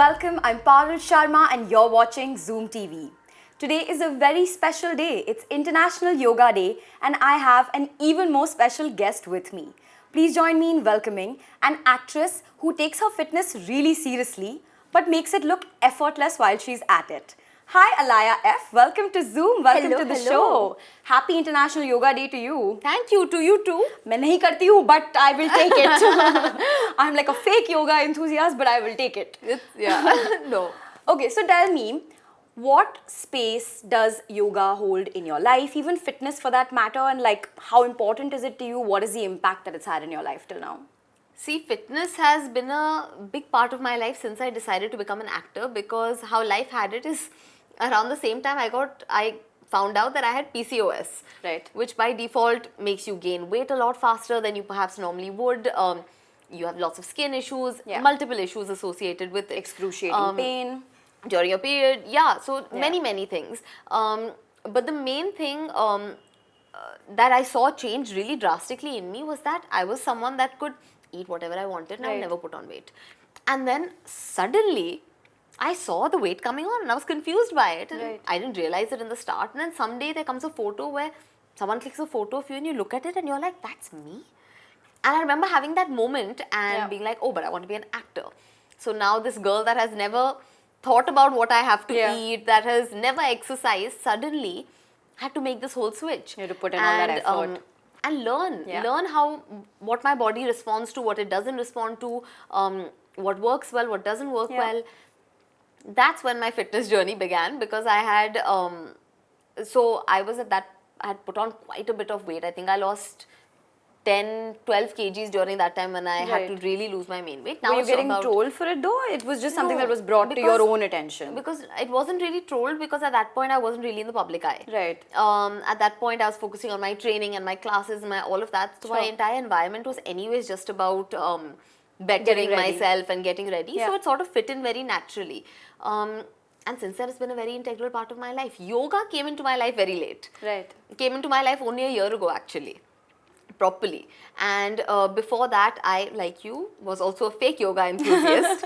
welcome. I'm Parul Sharma and you're watching Zoom TV. Today is a very special day. It's International Yoga Day and I have an even more special guest with me. Please join me in welcoming an actress who takes her fitness really seriously but makes it look effortless while she's at it. Hi Alaya F, welcome to Zoom, welcome to the show. Happy International Yoga Day to you. Thank you, to you too. मैं नहीं करती हूँ, but I will take it. I'm like a fake yoga enthusiast, but I will take it. No. Okay, so tell me, what space does yoga hold in your life, even fitness for that matter, and like how important is it to you? What is the impact that it's had in your life till now? See, fitness has been a big part of my life since I decided to become an actor, because how life had it is around the same time I found out that I had PCOS, Right. which by default makes you gain weight a lot faster than you perhaps normally would. You have lots of skin issues, multiple issues associated with it. Excruciating pain. During your period, so many things. But the main thing that I saw change really drastically in me was that I was someone that could eat whatever I wanted and I never put on weight. And then suddenly I saw the weight coming on and I was confused by it. And I didn't realize it in the start. And then someday there comes a photo where someone clicks a photo of you and you look at it and you're like, that's me? And I remember having that moment and being like, oh, but I want to be an actor. So now this girl that has never thought about what I have to eat, that has never exercised, suddenly had to make this whole switch. You had to put in all that effort. And learn what my body responds to, what it doesn't respond to, what works well, what doesn't work well. That's when my fitness journey began, because I had, I had put on quite a bit of weight. I think I lost 10, 12 kgs during that time when I had to really lose my main weight. Now were you getting trolled for it though? It was just something that was brought to your own attention. Because it wasn't really trolled, because at that point I wasn't really in the public eye. Right. At that point I was focusing on my training and my classes and all of that. So my entire environment was anyways just about bettering myself and getting ready. So it sort of fit in very naturally. And since then, it's been a very integral part of my life. Yoga came into my life very late. Right. It came into my life only a year ago, actually, properly. And before that, I, like you, was also a fake yoga enthusiast.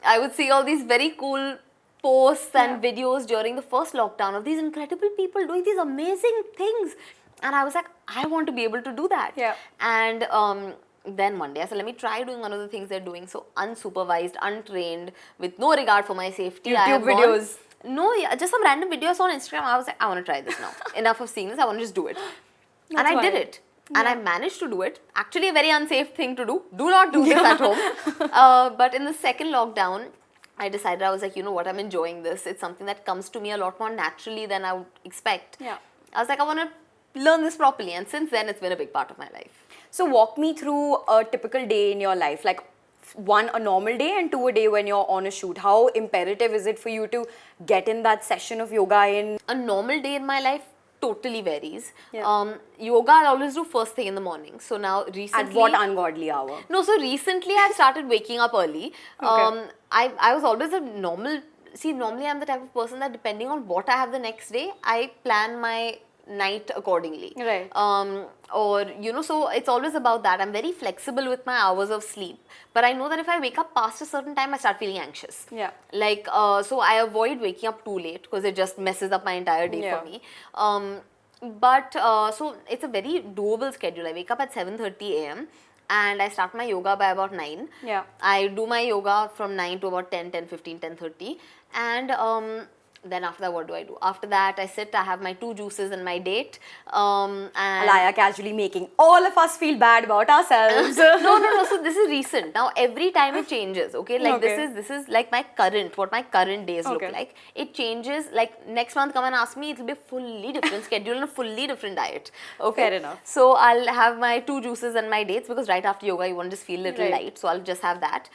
I would see all these very cool posts and videos during the first lockdown of these incredible people doing these amazing things. And I was like, I want to be able to do that. Yeah. And then one day I said, let me try doing one of the things they're doing. So unsupervised, untrained, with no regard for my safety. YouTube videos. Just some random videos on Instagram. I was like, I want to try this now. Enough of seeing this, I want to just do it. And I did it. And I managed to do it. Actually a very unsafe thing to do. Do not do this at home. But in the second lockdown, I decided, I was like, you know what, I'm enjoying this. It's something that comes to me a lot more naturally than I would expect. Yeah. I was like, I want to learn this properly. And since then, it's been a big part of my life. So walk me through a typical day in your life, like one, a normal day, and two, a day when you're on a shoot. How imperative is it for you to get in that session of yoga in? A normal day in my life totally varies. Yoga I'll always do first thing in the morning. So now recently... At what ungodly hour? No, so recently I've started waking up early. I was always a normal... See, normally I'm the type of person that depending on what I have the next day, I plan my night accordingly. Right. Or, you know, so it's always about that. I'm very flexible with my hours of sleep. But I know that if I wake up past a certain time, I start feeling anxious. Yeah. Like, so I avoid waking up too late because it just messes up my entire day for me. So it's a very doable schedule. I wake up at 7:30 a.m. and I start my yoga by about 9. Yeah. I do my yoga from 9 to about 10, 10:15, 10:30. And then after that, what do I do? After that, I sit, I have my 2 juices and my date. And Alaya casually making all of us feel bad about ourselves. No. So this is recent. Now every time it changes. Okay, like this is like my current, what my current days look like. It changes. Like next month, come and ask me. It'll be a fully different schedule and a fully different diet. Okay, fair enough. So I'll have my 2 juices and my dates, because right after yoga, you want to just feel a little light. So I'll just have that.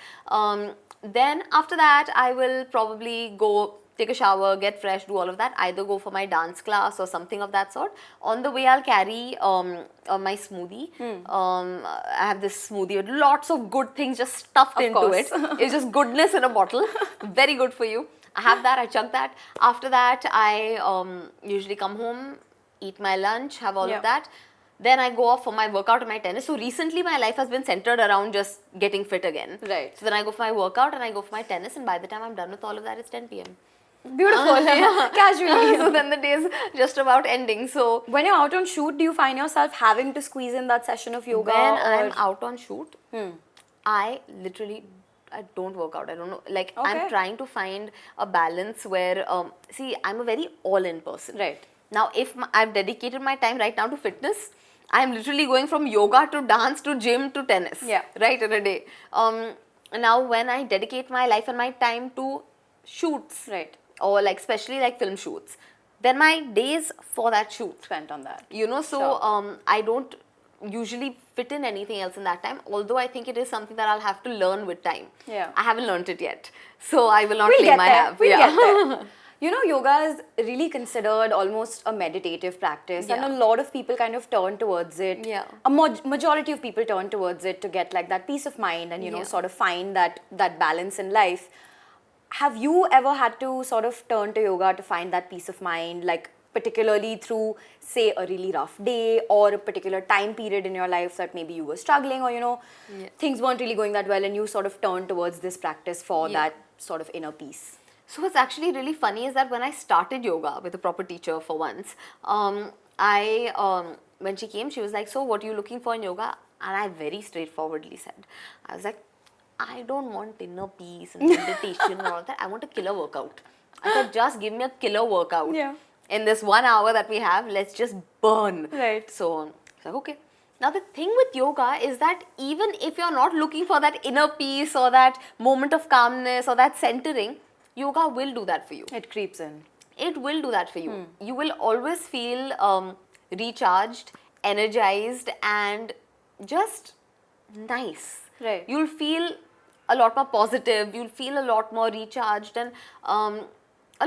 Then after that, I will probably go take a shower, get fresh, do all of that. Either go for my dance class or something of that sort. On the way, I'll carry my smoothie. I have this smoothie with lots of good things just stuffed into it. It's just goodness in a bottle. Very good for you. I have that, I chug that. After that, I usually come home, eat my lunch, have all of that. Then I go off for my workout and my tennis. So recently my life has been centered around just getting fit again. Right. So then I go for my workout and I go for my tennis, and by the time I'm done with all of that, it's 10 p.m. Beautiful. Casually. So then the day is just about ending. So when you're out on shoot, do you find yourself having to squeeze in that session of yoga? when I'm out on shoot, I don't work out. I don't know. Like, I'm trying to find a balance where, see, I'm a very all-in person. Right. Now, if I've dedicated my time right now to fitness, I'm literally going from yoga to dance to gym to tennis. Yeah. Right, in a day. Now, when I dedicate my life and my time to shoots, Right. or like especially like film shoots, then my days for that shoot Spent on that. you know. So Sure. I don't usually fit in anything else in that time, although I think it is something that I'll have to learn with time. Yeah. I haven't learned it yet, so I will not We'll claim get I there. have. We'll Yeah. get there. You know, yoga is really considered almost a meditative practice, and Yeah. a lot of people kind of turn towards it. Yeah. A majority of people turn towards it to get like that peace of mind and, you know, Yeah. sort of find that balance in life. Have you ever had to sort of turn to yoga to find that peace of mind, like particularly through, say, a really rough day or a particular time period in your life that maybe you were struggling, or, you know, things weren't really going that well, and you sort of turned towards this practice for Yeah. that sort of inner peace? So what's actually really funny is that when I started yoga with a proper teacher for once, when she came, she was like, "So what are you looking for in yoga?" And I very straightforwardly said, I was like, "I don't want inner peace and meditation and all that. I want a killer workout." I said, "Just give me a killer workout. Yeah. In this 1 hour that we have, let's just burn." Right. So I was like, okay. Now the thing with yoga is that even if you're not looking for that inner peace or that moment of calmness or that centering, yoga will do that for you. It creeps in. It will do that for you. You will always feel recharged, energized, and just nice. Right. You'll feel a lot more positive. You'll feel a lot more recharged, and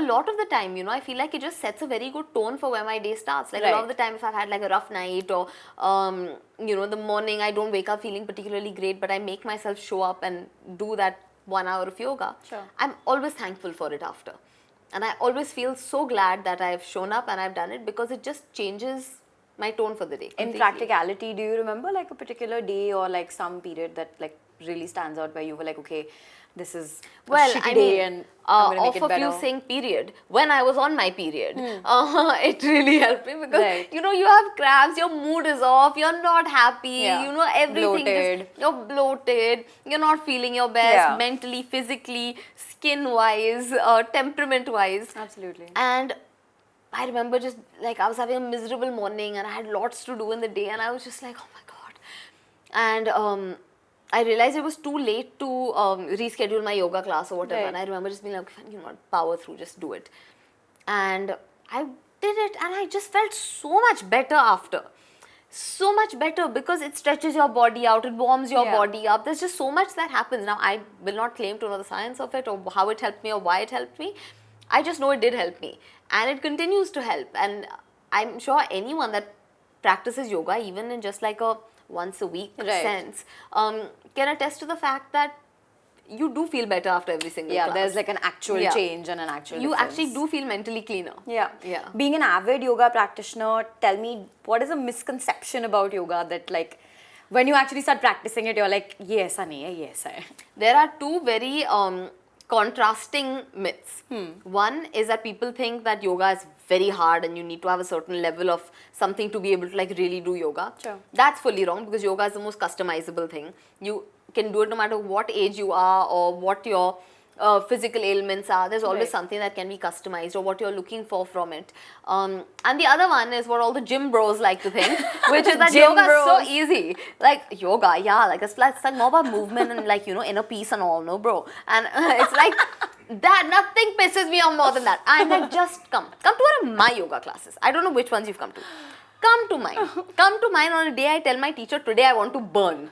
a lot of the time, you know, I feel like it just sets a very good tone for where my day starts. Like, a lot of the time, if I've had like a rough night, or you know, the morning I don't wake up feeling particularly great, but I make myself show up and do that 1 hour of yoga, Sure. I'm always thankful for it after. And I always feel so glad that I've shown up and I've done it, because it just changes my tone for the day. In completely. practicality, do you remember like a particular day or like some period that like really stands out where you were like, okay, this is a Well, shitty I day mean, and I'm gonna make it of better? you saying period, when I was on my period, it really helped me, because Right. you know, you have cramps, your mood is off, you're not happy, Yeah. you know, everything Bloated. you're bloated, you're not feeling your best, Yeah. mentally, physically, skin wise, temperament wise. Absolutely. And I remember just like I was having a miserable morning and I had lots to do in the day, and I was just like, oh my god. And I realized it was too late to reschedule my yoga class or whatever. Right. And I remember just being like, you know, power through, just do it. And I did it, and I just felt so much better after. So much better, because it stretches your body out, it warms your Yeah. body up. There's just so much that happens. Now, I will not claim to know the science of it or how it helped me or why it helped me. I just know it did help me, and it continues to help. And I'm sure anyone that practices yoga, even in just like a once a week Right. sense, can attest to the fact that you do feel better after every single Yeah, class. there's like an actual Yeah. change and an actual You difference. actually do feel mentally cleaner. Yeah. Yeah. Being an avid yoga practitioner, tell me, what is a misconception about yoga that like, when you actually start practicing it, you're like, yes, honey, yes, I. There are two very contrasting myths. One is that people think that yoga is very hard and you need to have a certain level of something to be able to like really do yoga. Sure. That's fully wrong, because yoga is the most customizable thing. You can do it no matter what age you are or what your physical ailments are. There's always Right. something that can be customized, or what you're looking for from it. And the other one is what all the gym bros like to think, which is that Gym yoga is so bros. easy. Like yoga, yeah, like it's like more about movement and like, you know, inner peace and all, no bro. And it's like that, nothing pisses me off more than that. I'm like, just come to one of my yoga classes. I don't know which ones you've come to. Come to mine. Come to mine on a day I tell my teacher, today I want to burn.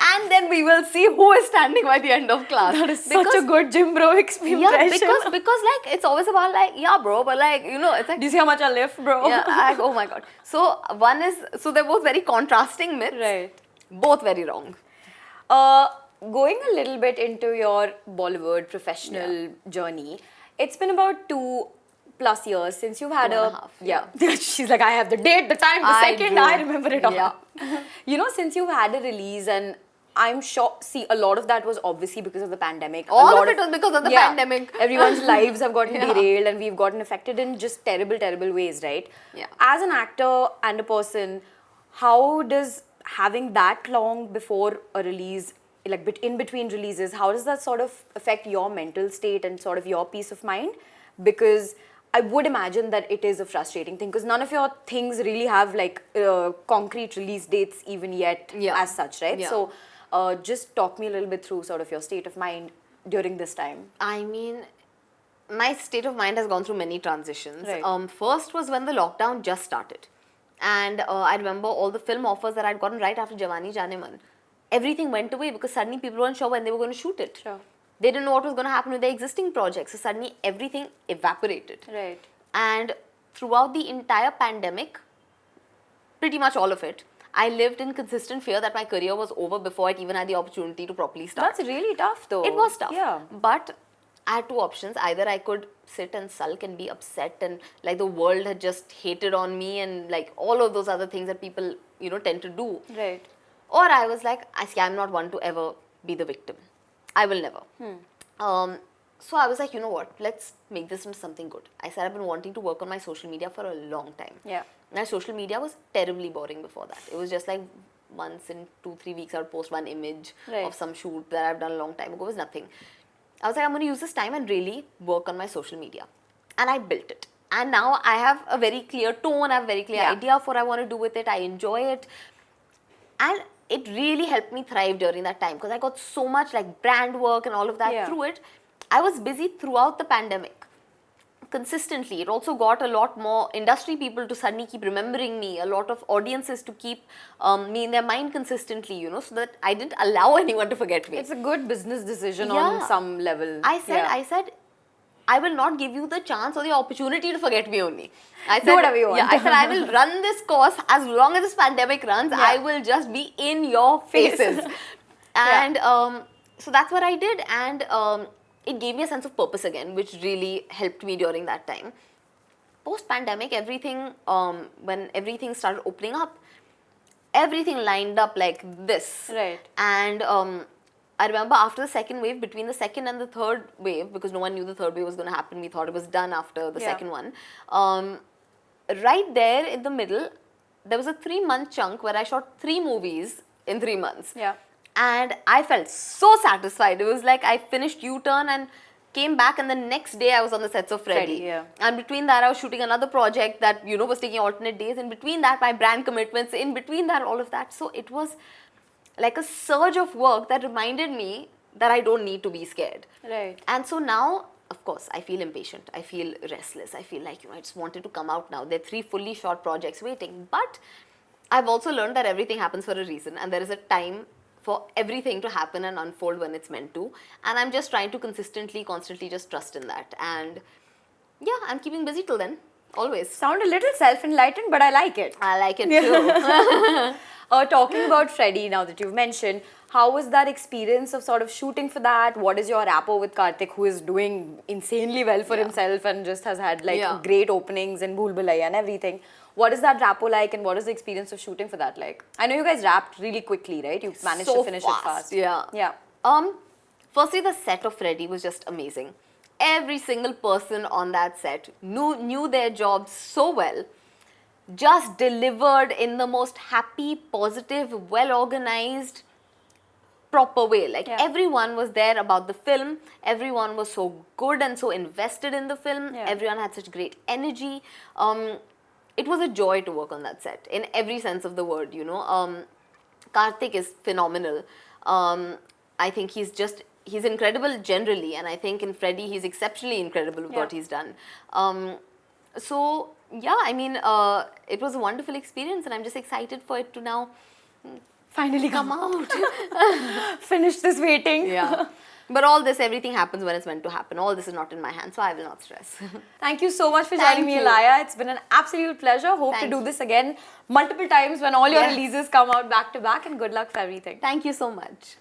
And then we will see who is standing by the end of class. That is such a good gym bro impression. Yeah, because like it's always about like, yeah bro, but like, you know, it's like, Do you see how much I lift, bro? yeah, oh my god. So they're both very contrasting myths. Right. Both very wrong. Going a little bit into your Bollywood professional journey, it's been about plus years since you've had 2.5, yeah. She's like, I have the date, the time, the I second, do. I remember it all. Yeah. You know, since you've had a release, and I'm sure, see, a lot of that was obviously because of the pandemic. All of it was because of the pandemic. Everyone's lives have gotten Yeah. derailed, and we've gotten affected in just terrible, terrible ways, right? Yeah. As an actor and a person, how does having that long before a release, like in between releases, how does that sort of affect your mental state and sort of your peace of mind? Because I would imagine that it is a frustrating thing, because none of your things really have like concrete release dates even yet as such, right? Yeah. So just talk me a little bit through sort of your state of mind during this time. I mean, my state of mind has gone through many transitions. Right. First was when the lockdown just started. And I remember all the film offers that I'd gotten right after Jawani Jaane Man. Everything went away because suddenly people weren't sure when they were going to shoot it. Sure. They didn't know what was going to happen with their existing projects. So suddenly everything evaporated. Right. And throughout the entire pandemic, pretty much all of it, I lived in consistent fear that my career was over before it even had the opportunity to properly start. That's really tough though. It was tough. Yeah. But I had two options. Either I could sit and sulk and be upset and like the world had just hated on me and like all of those other things that people, you know, tend to do. Right. Or I was like, I'm not one to ever be the victim. I will never. So I was like, you know what, let's make this into something good. I said I've been wanting to work on my social media for a long time. Yeah. My social media was terribly boring before that. It was just like once in 2-3 weeks I would post one image Right. of some shoot that I've done a long time ago. It was nothing. I was like, I'm going to use this time and really work on my social media. And I built it. And now I have a very clear tone, I have a very clear idea of what I want to do with it. I enjoy it. And it really helped me thrive during that time because I got so much like brand work and all of that through it. I was busy throughout the pandemic consistently. It also got a lot more industry people to suddenly keep remembering me, a lot of audiences to keep me in their mind consistently, you know, so that I didn't allow anyone to forget me. It's a good business decision on some level. I said, I will not give you the chance or the opportunity to forget me only. I said, do whatever you want. Yeah, I said, I will run this course as long as this pandemic runs. I will just be in your faces. And so that's what I did. And it gave me a sense of purpose again, which really helped me during that time. Post-pandemic, everything, when everything started opening up, everything lined up like this. Right. And I remember after the second wave, between the second and the third wave, because no one knew the third wave was going to happen, we thought it was done after the second one. Right there in the middle, there was a 3-month chunk where I shot 3 movies in 3 months. Yeah. And I felt so satisfied. It was like I finished U-Turn and came back, and the next day I was on the sets of Freddy. And between that, I was shooting another project that, you know, was taking alternate days. In between that, my brand commitments. In between that, all of that. So it was like a surge of work that reminded me that I don't need to be scared. Right. And so now, of course, I feel impatient. I feel restless. I feel like, you know, I just wanted to come out now. There are 3 fully shot projects waiting. But I've also learned that everything happens for a reason. And there is a time for everything to happen and unfold when it's meant to. And I'm just trying to constantly just trust in that. And yeah, I'm keeping busy till then, always. Sound a little self-enlightened, but I like it. I like it too. Talking about Freddy, now that you've mentioned, how was that experience of sort of shooting for that? What is your rapport with Kartik, who is doing insanely well for himself and just has had like great openings in Bhool Bhulaiya and everything? What is that rapport like, and what is the experience of shooting for that like? I know you guys wrapped really quickly, right? You managed to finish it fast. Yeah. Firstly, the set of Freddy was just amazing. Every single person on that set knew their job so well. Just delivered in the most happy, positive, well-organized, proper way. Like everyone was there about the film. Everyone was so good and so invested in the film. Everyone had such great energy. It was a joy to work on that set in every sense of the word, you know. Kartik is phenomenal. I think he's incredible generally, and I think in Freddy he's exceptionally incredible with what he's done. So yeah, I mean, it was a wonderful experience, and I'm just excited for it to now finally come out. Finish this waiting. Yeah. But all this, everything happens when it's meant to happen. All this is not in my hands, so I will not stress. Thank you so much for joining me, Alaya. It's been an absolute pleasure. Hope to do this again multiple times when all your releases come out back to back, and good luck for everything. Thank you so much.